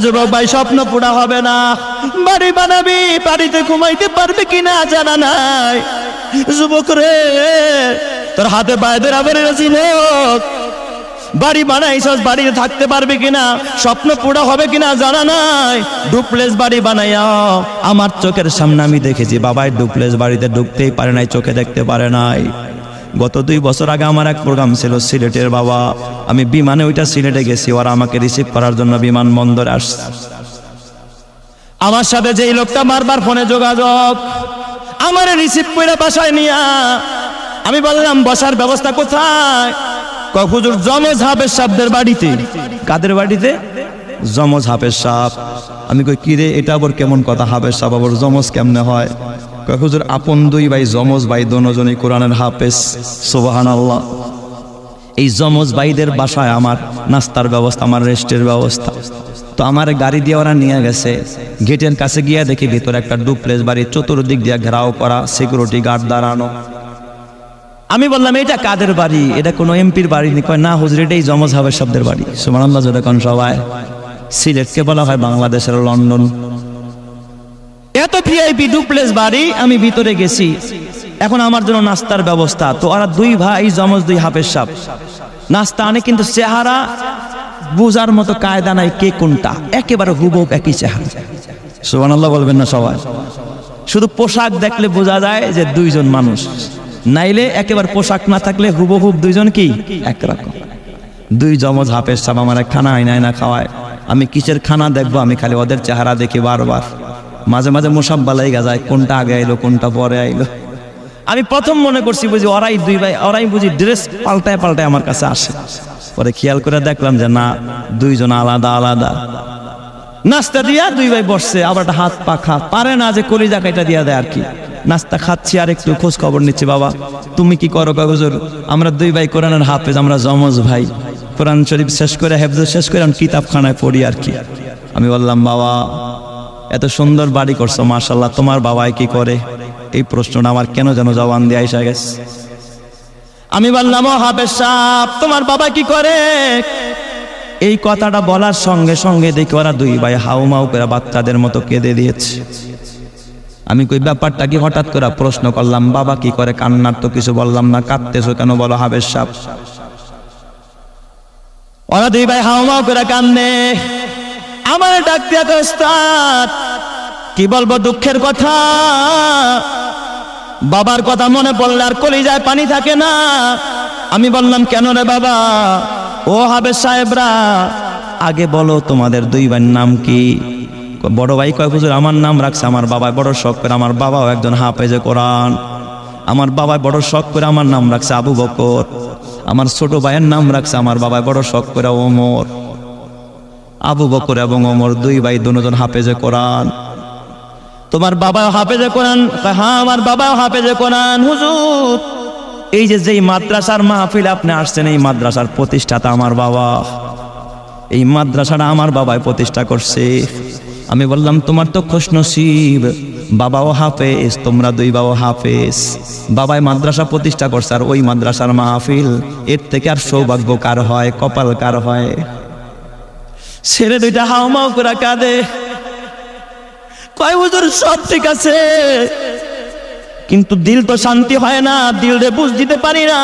যুবক ভাই, স্বপ্ন পুরা হবে না। বাড়ি বানাবি, বাড়িতে ঘুমাইতে পারবে কিনা জানা নাই। যুবক রে, তোর হাতে বাইদের আবার ছিল, বাড়ি বানাইছস, বাড়িতে থাকতে পারবে কিনা, স্বপ্ন পুরা হবে কিনা জানা নাই। ডুপ্লেক্স বাড়ি বানাইয়া আমার চোখের সামনে আমি দেখেছি বাবাই ডুপ্লেক্স বাড়িতে ঢুকতেই পারে নাই, চোখে দেখতে পারে নাই। গত 2 বছর আগে আমার এক প্রোগ্রাম ছিল সিলেটের বাবা, আমি বিমানে ওইটা সিলেটে গেছি, ওরা আমাকে রিসিভ করার জন্য বিমানবন্দরে আসছে। আমার সাথে যেই লোকটা বারবার ফোনে যোগাযোগ, আমার রিসিভ করে বাসায় নিয়া, আমি বললাম বসার ব্যবস্থা কোথায়? হুজুর জমজ হাফেজ সাহেবদের বাড়িতে। কাদের বাড়িতে? জমজ হাফেজ সাহেব। আমি কই কি রে, এটা আবার কেমন কথা, হাফেজ সাহেব আবার জমজ কেমনে হয়? হুজুর আপন 2 ভাই, জমজ ভাই, দোনোজনই কোরআনের হাফেজ। সুবহানাল্লাহ। এই জমজ ভাইদের বাসায় আমার নাস্তার ব্যবস্থা, আমার রেস্টের ব্যবস্থা। তো আমার গাড়ি দিয়ে ওরা নিয়ে গেছে, গেটের কাছে গিয়ে দেখি ভিতরে একটা ডুপ্লেক্স বাড়ি, চতুর্দিক দিয়ে ঘেরাও করা, সিকিউরিটি গার্ড দাঁড়ানো। আমি বললাম এটা কাদের বাড়ি? এটা কোনো এমপির বাড়ি নি। কয় না হুজুর, এটাই জমজ হাফেজ সাহেবদের বাড়ি। সুবহানাল্লাহ জোরে কোন সবাই। সিলেটকে বলা হয় বাংলাদেশের লন্ডন। এত ভিআইপি ডুপ্লেক্স বাড়ি, আমি ভিতরে গেছি। এখন আমার জন্য নাস্তার ব্যবস্থা। তো ওরা 2 ভাই, জমজ 2 হাফেজ সাহেব নাস্তা আনে, কিন্তু চেহারা বুঝার মতো কায়দা নাই কে কোনটা, একেবারে হুবহু একই চেহারা। সুবহানাল্লাহ বলবেন না সবাই? শুধু পোশাক দেখলে বোঝা যায় যে 2 জন মানুষ, নাইলে একেবারে পোশাক না থাকলে হুবহু 2 জন কি একরকম। 2 জমজ হাফেজ সাহেব আমার খানা আইনা খাওয়ায়। আমি কিসের খানা দেখবো, আমি খালি ওদের চেহারা দেখি বারবার। মাঝে মাঝে মোসাব্বা লাগা যায়, কোনটা আগে আইলো কোনটা পরে আইলো। আমি প্রথম মনে করছি বুঝি ওরাই 2 ভাই, ওরাই বুঝি ড্রেস পাল্টায় পাল্টায় আমার কাছে আসে। পরে খেয়াল করে দেখলাম যে না, 2 জন আলাদা আলাদা। নাস্তা দিয়া 2 ভাই বসছে, আবার একটা হাত পাখা পারে না যে কলিজা কাইটা দিয়া দেয় আর কি। নাস্তা খাচ্ছি আর একটু খোঁজ খবর নিচ্ছি। বাবা তুমি কি করো? হুজুর আমরা 2 ভাই কোরআনের হাফেজ, আমরা জমজ ভাই, কোরআন শরীফ শেষ করে হেফজ শেষ করে কিতাবখানায় পড়ি আর কি। আমি বললাম বাবা এত সুন্দর বাড়ি করছো মাশাআল্লাহ, তোমার বাবাই কি করে? এই প্রশ্নটা আমার কেন যেন জবান দিয়ে আইসা গেছে। আমি বললাম ও হাফেজ সাহেব, তোমার বাবা কি করে? এই কথাটা বলার সঙ্গে সঙ্গে দেখি ওরা 2 ভাই হাউমাউ করে বাচ্চাদের মতো কেঁদে দিয়েছে। আমি কই ব্যাপারটা কি? হঠাৎ করে প্রশ্ন করলাম বাবা কি করে? কান্নার তো কিছু বললাম না, কাঁদতেছো কেন বলো হাফেজ সাহেব? ওরা 2 ভাই হাউমাউ করে কান্দে। আমার ডাক দিয়া কয় ওস্তাদ কি বলবো দুঃখের কথা, বাবার কথা মনে পড়লে আর কলিজায় পানি থাকে না। আমি বললাম কেন রে বাবা? ও হাফেজ সাহেবরা আগে বলো তোমাদের 2 ভাইয়ের নাম কি? বড় ভাই কয় হুজুর আমার নাম রাখছে আমার বাবা, বড় শখ করে, আমার বাবাও একজন হাফেজে কোরআন, আমার বাবা বড় শখ করে আমার নাম রাখছে আবু বকর। আমার ছোট ভাইয়ের নাম রাখছে আমার বাবা বড় শখ করে ওমর। আবু বকর এবং ওমর 2 ভাই দুজন হাফেজে কোরআন। তোমার বাবা হাফেজে কোরআন? হ্যাঁ আমার বাবাও হাফেজে কোরআন। হুজুর এই যে যেই মাদ্রাসার মাহফিল আপনি আসছেন, এই মাদ্রাসার প্রতিষ্ঠাতা আমার বাবা, এই মাদ্রাসাটা আমার বাবাই প্রতিষ্ঠা করছে। আমি বললাম তোমার তো খুশনসিব, বাবাও হাফেজ, তোমরা 2 বাবাও হাফেজ, বাবাই মাদ্রাসা প্রতিষ্ঠা করছে আর ওই মাদ্রাসার মাহফিল, এর থেকে আর সৌভাগ্য কার হয়, কপাল কার হয়? ছেলে 2টা হাউমাউ করে কাঁদে। কয় হুজুর সব ঠিক আছে, কিন্তু দিল তো শান্তি হয় না, দিল রে বুঝ দিতে পারি না।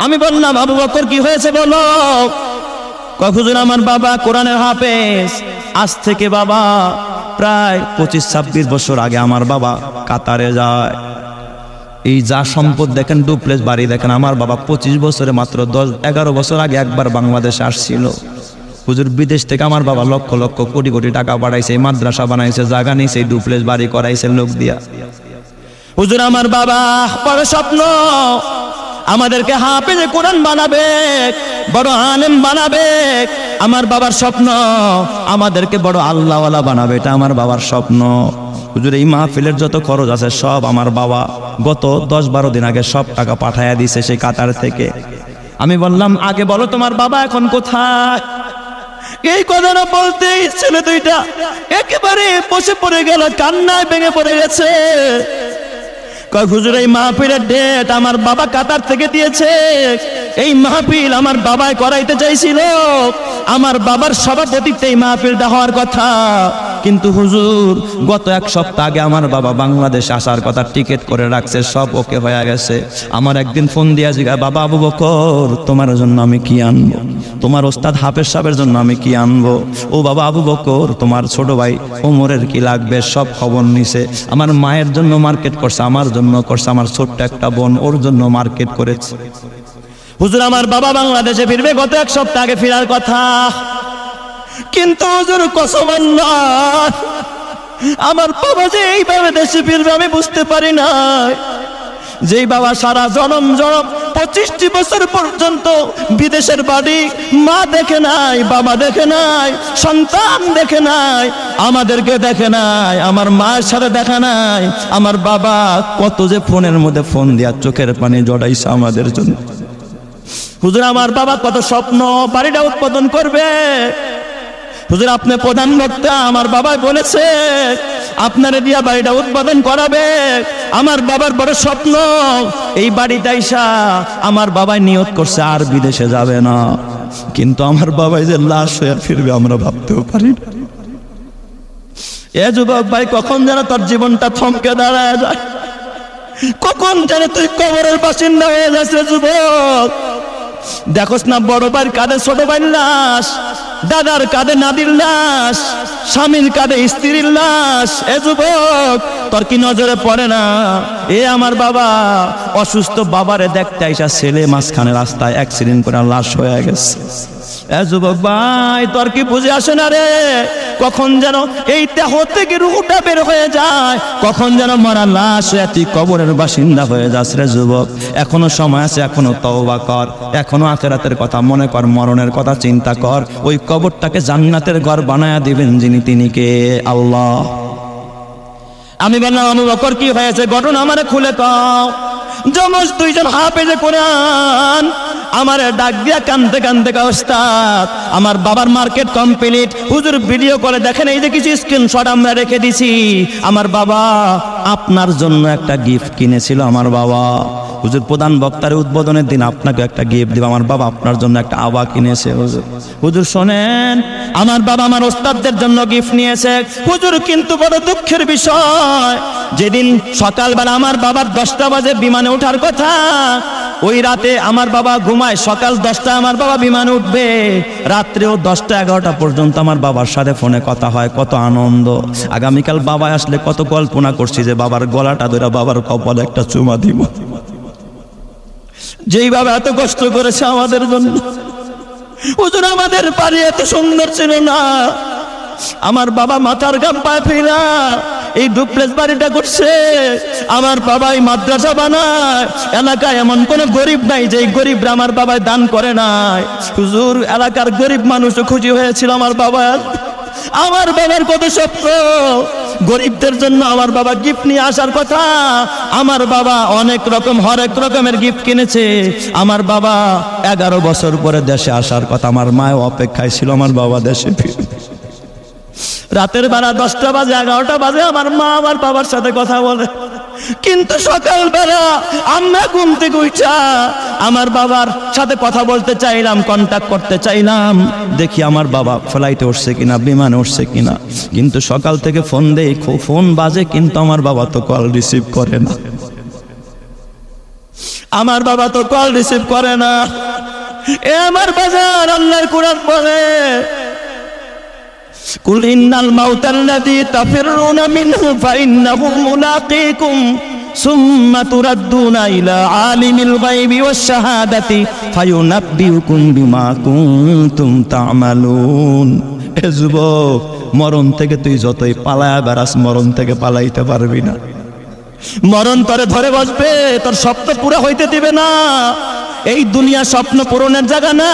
আমি বললাম আবু বকর কি হয়েছে বলো? কয় হুজুর আমার বাবা কোরআনের হাফেজ। আজ থেকে বাবা প্রায় 25-26 বছর আগে আমার বাবা কাতারে যায়। এই যা সম্পদ দেখেন, ডুপ্লেক্স বাড়ি দেখেন, আমার বাবা 25 বছরে মাত্র 10-11 বছর আগে একবার বাংলাদেশে আসছিল। হুজুর বিদেশ থেকে আমার বাবা লক্ষ লক্ষ কোটি কোটি টাকা পাঠাইছে, মাদ্রাসা বানাইছে, জায়গা নিয়েছে, ডুপ্লেক্স বাড়ি করাইছে লোক দিয়া। হুজুর আমার বাবা বড় স্বপ্ন, আমাদেরকে হাফেজে কোরআন বানাবে, বড় আলেম বানাবে। আমার বাবার স্বপ্ন আমাদেরকে বড় আল্লাহওয়ালা বানাবে, এটা আমার বাবার স্বপ্ন। হুজুর এই মাহফিলের যত খরচ আছে সব আমার বাবা গত 10-12 দিন আগে সব টাকা পাঠাইয়া দিছে সেই কাতার থেকে। আমি বললাম আগে বলো তোমার বাবা এখন কোথায়? এই কথাটা বলতেই ছেলে 2টা একেবারে বসে পড়ে গেল, কান্নায় ভেঙে পড়ে গেছে। কয় হুজুর এই মাহফিলের ডেট আমার বাবা কাতার থেকে দিয়েছে, এই মাহফিল আমার বাবাই করাইতে চাইছিল, আমার বাবার সভাপতিত্বে এই মাহফিলটা হওয়ার কথা, কিন্তু হুজুর গত এক সপ্তাহ আগে আমার বাবা বাংলাদেশ আসার কথা টিকিট করে রাখছে, সব ওকে হয়ে গেছে। আমার একদিন ফোন দিয়া জিজ্ঞাসা, বাবা আবু বকর তোমার জন্য আমি কি আনবো, তোমার ওস্তাদ হাফেজ সাহেবের জন্য আমি কি আনবো, ও বাবা আবু বকর তোমার ছোট ভাই ওমরের কি লাগবে, সব খবর নিছে। আমার মায়ের জন্য মার্কেট করছে, আমার জন্য করছে, আমার ছোট্ট একটা বোন ওর জন্য মার্কেট করেছে। হুজুর আমার বাবা বাংলাদেশে ফিরবে গত এক সপ্তাহ আগে ফেরার কথা, কিন্তু হুজুর কসম আল্লাহ, আমার বাবা যে এইভাবে দেশে ফিরবে আমি বুঝতে পারি না। যেই বাবা সারা জনম 25টি বছর পর্যন্ত বিদেশের বাড়ি মা দেখে নাই, বাবা দেখে নাই, সন্তান দেখে নাই, আমাদেরকে দেখে নাই, আমার মায়ের সাথে দেখা নাই, আমার বাবা কত যে ফোনের মধ্যে ফোন দিয়া চোখের পানি জড়াইছে আমাদের জন্য। হুজুর আমার বাবা কত স্বপ্ন, বাড়িটা উৎপাদন করবে। হুজুর আপনি প্রধান বক্তা, আমার বাবা বলেছে আপনারে দিয়া বাড়িটা উদ্বোধন করাবে। আমার বাবার বড় স্বপ্ন এই বাড়িটা আইসা, আমার বাবাই নিয়ত করছে আর বিদেশে যাবে না, কিন্তু আমার বাবাই যে লাশ হয়ে ফিরবে আমরা ভাবতেও পারি না। এ যুবক ভাই, কখন যেন তোর জীবনটা থমকে দাঁড়ায় যায়, কখন যেন তুই কবরের বাসিন্দা হয়ে যাচ্ছে। যুবক দেখোস না, বড় ভাইয়ের কাঁধে ছোট ভাইয়ের লাশ, দাদার কাঁধে নাদির লাশ, স্বামীর কাঁধে স্ত্রীর লাশ। এ যুবক তোর কি নজরে পড়ে না? এ আমার বাবা অসুস্থ বাবারে দেখতে আইসা ছেলে মাঝখানে রাস্তায় অ্যাক্সিডেন্ট করে লাশ হয়ে গেছে। এ যুবক ভাই তোর কি বুঝে আসে না রে? কখন যেন এই দেহ থেকে রূহটা বের হয়ে যায়, কখন যেন মারা লাশ হয়ে তুই কবরের বাসিন্দা হয়ে যাস রে যুবক। এখনো সময় আছে, এখনো তওবা কর, এখনো আখিরাতের কথা মনে কর, মরণের কথা চিন্তা কর। ওই কবরটাকে জান্নাতের ঘর বানায়া দিবেন যিনি, তিনি কে? আল্লাহ। আমি বললাম আবু বকর কি হয়েছে, ঘটনা আমারে খুলে কও। জমজ দুইজন হাফেজে কোরআন আমারে ডাক দিয়া কান্দতে কান্দতে ওস্তাদ আমার বাবার মার্কেট কমপ্লিট, হুজুর ভিডিও করে দেখেন, এই যে কিছু স্ক্রিনশট আমরা রেখে দিছি, আমার বাবা আপনার জন্য একটা গিফট কিনেছিল। আমার বাবা হুজুর প্রধান বক্তার উদ্বোধনের দিন আপনাকে একটা গিফট দিব, আমার বাবা আপনার জন্য একটা আবা কিনেছে। হুজুর শোনেন, আমার বাবা আমার ওস্তাদদের জন্য গিফট নিয়েছে। হুজুর কিন্তু বড় দুঃখের বিষয়, যেদিন সকালবেলা আমার বাবার 10টা বাজে বিমানে ওঠার কথা, ওই রাতে আমার বাবা ঘুমায়, সকাল 10টায় আমার বাবা বিমানে উঠবে, রাত্রেও 10টা 11টা পর্যন্ত আমার বাবার সাথে ফোনে কথা হয়। কত আনন্দ! আগামীকাল বাবা আসলে কত কল্পনা করছি যে বাবার গলাটা ধরে বাবার কপালে একটা চুমা দিব। যেই বাবা এত কষ্ট করেছে আমাদের জন্য, হুজুর আমাদের বাড়ি এত সুন্দর ছিল না। আমার বাবা মাথার ঘাম পায়ে ফেলা এই ডুপ্লেক্স বাড়িটা করছে, আমার বাবাই মাদ্রাসা বানায়। এলাকায় এমন কোন গরিব নাই যে গরিবরা আমার বাবাই দান করে নাই। হুজুর এলাকার গরিব মানুষও খুশি হয়েছিল আমার বাবার। আমার বাবার কত স্বপ্ন, গরিবদের জন্য আমার বাবা গিফট নিয়ে আসার কথা। আমার বাবা অনেক রকম হরেক রকমের গিফট কিনেছে। আমার বাবা 11 বছর পরে দেশে আসার কথা, আমার মাও অপেক্ষায় ছিল আমার বাবা দেশে ফিরে। রাতের বেলা 10টা বাজে 11টা বাজে আমার মা আমার বাবার সাথে কথা বলে, কিন্তু সকালবেলা আমরা ঘুম থেকে উঠা আমার বাবার সাথে কথা বলতে চাইলাম, কন্টাক্ট করতে চাইলাম, দেখি আমার বাবা ফ্লাইটে উঠছে কিনা, বিমানে উঠছে কিনা, কিন্তু সকাল থেকে ফোন দেই, ফোন বাজে, কিন্তু আমার বাবা তো কল রিসিভ করে না। আমার বাবা তো কল রিসিভ করে না। এ আমার বাজার আল্লাহর কুরআন বলে, কুল ইন্নাল মাউতাল্লাযী তাফিরুনা মিনহু ফাইন্নাহু মুলাকীকুম সুম্মা তুরাদ্দুনা ইলা আলিমিল গায়বি ওয়াশ শাহাদাতি ফায়ুনাব্বিউকুম বিমা কুনতুম তা'মালুন। এ যুবক, মরণ থেকে তুই যতই পালায়া বেড়াস, মরণ থেকে পালাইতে পারবি না। মরণ তোরে ধরে বসবে, তোর স্বপ্ন পুরো হইতে দিবে না। এই দুনিয়া স্বপ্ন পূরণের জায়গা না।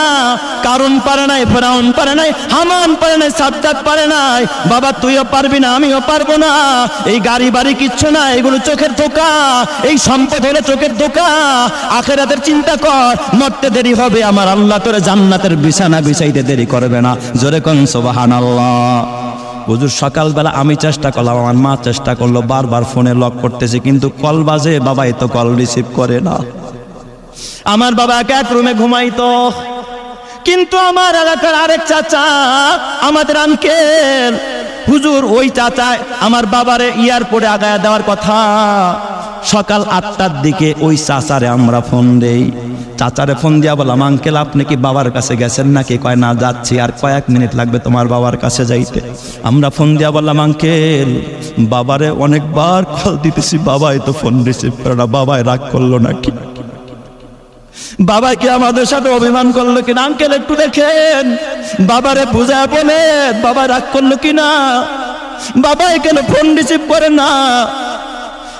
কারণ পারে নাই, ফেরাউন পারে নাই, হামান পারে নাই, সাদ্দাত পারে নাই। বাবা তুইও পারবি না, আমিও পারবো না। এই গাড়ি বাড়ি কিচ্ছু না, এগুলো চোখের ধোঁকা। এই সম্পদ হলে চোখের ধোঁকা। আখিরাতের চিন্তা কর, মরতে দেরি হবে, আমার আল্লাহ তোরে জান্নাতের বিছানা বিছাইতে দেরি করবে না। জোরে কোন সুবহানাল্লাহ। হুজুর সকালবেলা আমি চেষ্টা করলাম, আমার মা চেষ্টা করলো, বারবার ফোনে লক করতেছি, কিন্তু কল বাজে, বাবাই তো কল রিসিভ করে না। আমার বাবা এক রুমে ঘুমাইতো, কিন্তু আমার এলাকার আরেক চাচা, আমাদের আঙ্কেল হুজুর, ওই চাচা আমার বাবারে এয়ারপোর্টে আগায়া দেওয়ার কথা। সকাল 8টার দিকে ওই চাচারে আমরা ফোন দেই। চাচারে ফোন দিয়া বললাম, আঙ্কেল আপনি কি বাবার কাছে গেছেন নাকি? কয় না, যাচ্ছি, আর কয়েক মিনিট লাগবে তোমার বাবার কাছে যাইতে। আমরা ফোন দিয়া বললাম, আঙ্কেল বাবারে অনেকবার কল দিতেছি, বাবাই তো ফোন রিসিভ করে না, বাবাই রাগ করলো নাকি? বাবা কি আমাদের সাথে অভিমান করলো কিনা? আঙ্কেল একটু দেখেন, বাবারে বুঝায় বলেন বাবা রাগ করলো কিনা, বাবা কেন ফোন রিসিভ করে না?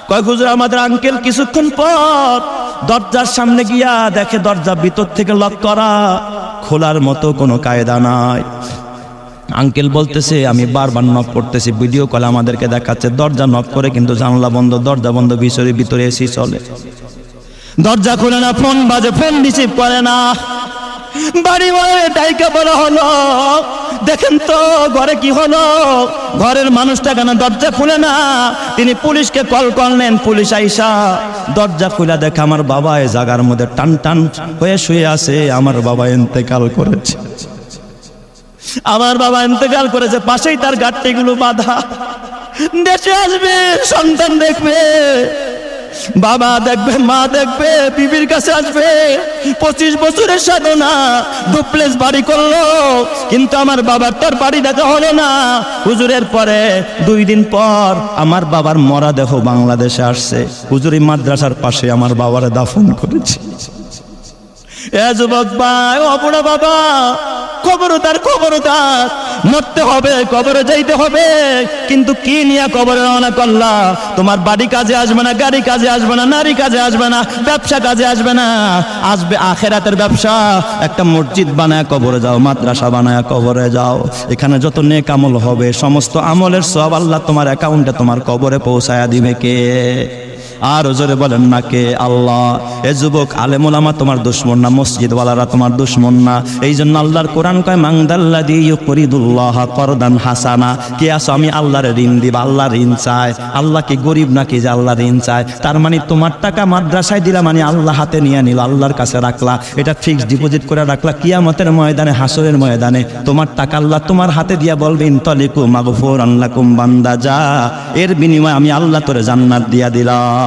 কয় হুজুর আমাদের আঙ্কেল কিছুক্ষণ পর দরজার সামনে গিয়া দেখে দরজা ভিতর থেকে লক করা, খোলার মতো কোনো কায়দা নাই। আঙ্কেল বলতেছে আমি বারবার নক করতেছি, ভিডিও কলে আমাদেরকে দেখাচ্ছে দরজা নক করে কিন্তু জানলা বন্ধ, দরজা বন্ধ, ভিতরে এসি চলে, দরজা খুলে না, ফোন বাজে, ফোন রিসিভ করে না। বাড়ি ডাইকা বলা হলো, দেখেন তো ঘরে কি হলো, ঘরের মানুষটা কেন দরজা খুলে না? তিনি পুলিশকে কল করলেন, পুলিশ আইসা দরজা খুলে দেখে আমার বাবা এই জায়গার মধ্যে টান টান হয়ে শুয়ে আছে। আমার বাবা ইন্তেকাল করেছে, আমার বাবা ইন্তেকাল করেছে, পাশেই তার গাঁটটিগুলো বাঁধা। দেশে আসবে, সন্তান দেখবে, বাবা দেখবে, মা দেখবে, বিবির কাছে আসবে। 25 বছরের সাধনা, ডুপ্লেক্স বাড়ি করলো, কিন্তু আমার বাবার তার বাড়ি দেখা হলো না। হুজুরের পরে 2 দিন পর আমার বাবার মরা দেহ বাংলাদেশে আসছে। হুজুরি মাদ্রাসার পাশে আমার বাবারে দাফন করেছে। এ যুবক ভাই, ও বুড়া বাবা, খবরদার, খবরদার, মরতে হবে, কবরে যাইতে হবে, কিন্তু কি নিয়ে কবরে রওনা করলা? তোমার বাড়ি কাজে আসবে না, গাড়ি কাজে আসবে না, নারী কাজে আসবে না, ব্যবসা কাজে আসবে না, আসবে আখেরাতের ব্যবসা। একটা মসজিদ বানায় কবরে যাও, মাদ্রাসা বানায় কবরে যাও, এখানে যত নেক আমল হবে সমস্ত আমলের সব আল্লাহ তোমার অ্যাকাউন্টে, তোমার কবরে পৌঁছায়া দিবে কে? আর জোরে বলেন না কে? আল্লাহ। এ যুবক, আলেম ওলামা তোমার দুশমন না, মসজিদওয়ালারা তোমার দুশমন না। এই জন্য আল্লাহর কোরআন কয় মাংদাল্লাযী ইউকরিদুল্লাহ করদান হাসানা। কে আসো আমি আল্লাহর ঋণ দিব? আল্লাহ ঋণ চায়? আল্লাহ কি গরিব নাকি যে আল্লাহ ঋণ চায়? তার মানে তোমার টাকা মাদ্রাসায় দিলা মানে আল্লাহ হাতে নিয়ে নিল, আল্লাহর কাছে রাখলা, এটা ফিক্সড ডিপোজিট করে রাখলা। কিয়ামতের ময়দানে, হাসরের ময়দানে তোমার টাকা আল্লাহ তোমার হাতে দিয়া বলবে ইনতালিকু মাগফুরান লাকুম, বান্দা যা, এর বিনিময়ে আমি আল্লাহ তোরে জান্নাত দিয়া দিলাম।